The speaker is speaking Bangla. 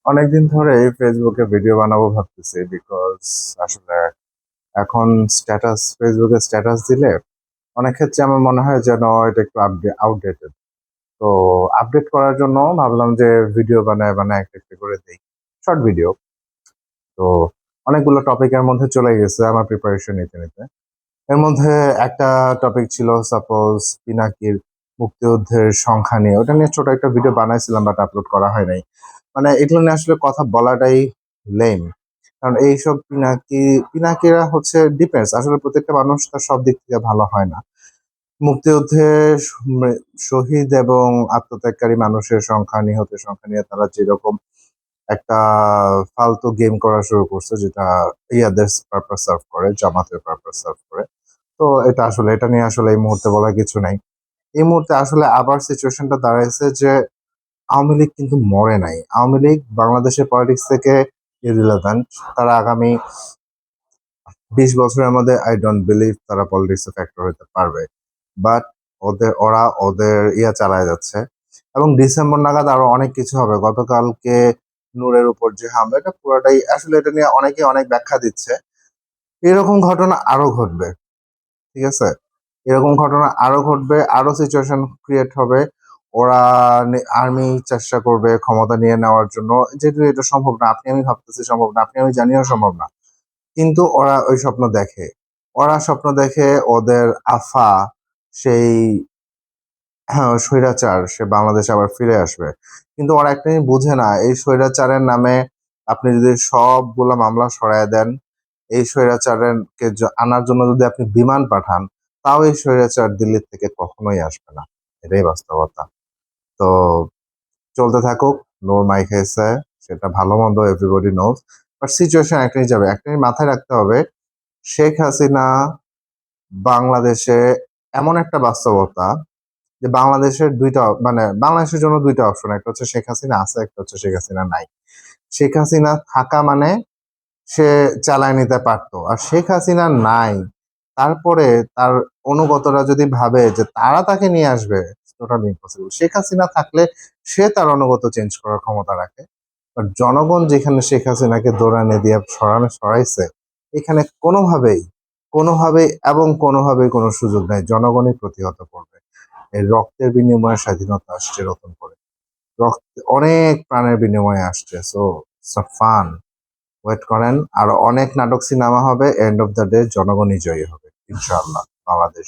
অনেকদিন ধরে ফেসবুকে ভিডিও বানাবো ভাবতেছি, বিকজ আসলে এখন ফেসবুকে স্ট্যাটাস দিলে অনেক ক্ষেত্রে আমার মনে হয় যেন এটা একটু আউটডেটেড। তো আপডেট করার জন্য ভাবলাম যে ভিডিও বানায় বানায় একটা একটা করে দিই, শর্ট ভিডিও। তো অনেকগুলো টপিকের মধ্যে চলে গেছে আমার প্রিপারেশন নিতে নিতে। এর মধ্যে একটা টপিক ছিল সাপোজ পিনাকির মুক্তিযুদ্ধের সংখ্যা নিয়ে, ওটা নিয়ে ছোট একটা ভিডিও বানাইছিলাম, বাট আপলোড করা হয় নাই। মানে এগুলো নিয়ে আসলে কথা বলাটাই লেম। কারণ এইসব পিনাকিরা হচ্ছে ডিপেন্ডস, আসলে প্রত্যেকটা মানুষ তার সব দিক থেকে ভালো হয় না। মুক্তিযুদ্ধে শহীদ এবং আত্মত্যাগকারী মানুষের সংখ্যা, নিহতের সংখ্যা নিয়ে তারা যেরকম একটা ফালতু গেম করা শুরু করছে, যেটা ইয়াদের পারপাস সার্ভ করে, জামাতের পারপাস সার্ভ করে। তো এটা নিয়ে আসলে এই মুহূর্তে বলার কিছু নাই। এই মুহূর্তে আসলে আবার সিচুয়েশনটা দাঁড়াইছে যে আওয়ামী লীগ কিন্তু মরে নাই। আওয়ামী লীগ বাংলাদেশের পলিটিক্স থেকে ইররিলেভেন্ট। তারা আগামী 20 বছরের মধ্যে আই ডোন্ট বিলিভ তারা পলিটিক্সে ফ্যাক্টর হতে পারবে। বাট ওদের চালায় যাচ্ছে, এবং ডিসেম্বর নাগাদ আরো অনেক কিছু হবে। গতকালকে নূরের উপর যে হামলা, এটা পুরোটাই আসলে, এটা নিয়ে অনেকে অনেক ব্যাখ্যা দিচ্ছে। এরকম ঘটনা আরো ঘটবে, ঠিক আছে? এরকম ঘটনা আরো ঘটবে, আরো সিচুয়েশন ক্রিয়েট হবে। ওরা আর্মি চেষ্টা করবে ক্ষমতা নিয়ে নেওয়ার জন্য, যেহেতু এটা সম্ভব না। আপনি আমি ভাবতেছি সম্ভব না, আপনি আমি জানিও সম্ভব না, কিন্তু ওরা ওই স্বপ্ন দেখে। ওরা স্বপ্ন দেখে ওদের আফা, সেই স্বৈরাচার, সে বাংলাদেশে আবার ফিরে আসবে। কিন্তু ওরা একটা জিনিস বুঝে না, এই স্বৈরাচারের নামে আপনি যদি সবগুলা মামলা সরায় দেন, এই আনার জন্য যদি আপনি বিমান পাঠান, তাও এই স্বৈরাচার দিল্লি থেকে কখনোই আসবে না। এটাই বাস্তবতা। তো চলতে থাকুক। নোর মাই খাইছে, সেটা ভালো মন্দ এভরিবডি নোজ। বাট সিচুয়েশন একটাই যাবে, একটাই মাথায় রাখতে হবে। শেখ হাসিনা বাংলাদেশে এমন একটা বাস্তবতা যে বাংলাদেশের জন্য দুইটা অপশন, একটা হচ্ছে শেখ হাসিনা আছে, একটা হচ্ছে শেখ হাসিনা নাই। শেখ হাসিনা থাকা মানে সে চালায় নিতে পারতো, আর শেখ হাসিনা নাই। তারপরে তার অনুগতরা যদি ভাবে যে তারা তাকে নিয়ে আসবে, টোটালি ইম্পসিবল। শেখ হাসিনা থাকলে সে তার অনুগত চেঞ্জ করার ক্ষমতা রাখে। আর জনগণ যেখানে শেখ হাসিনাকে দৌড়ানে দিয়ে সরাইছে, এখানে কোনোভাবেই কোনো সুযোগ নাই। জনগণই প্রতিহত করবে। এই রক্তের বিনিময়ে স্বাধীনতা আসছে নতুন করে। অনেক প্রাণের বিনিময়ে আসছে। সো ফান, ওয়েট করেন। আর অনেক নাটক সিনেমা হবে, এন্ড অফ দ্য ডে জনগণই জয়ী হবে ইনশাআল্লাহ। বাংলাদেশ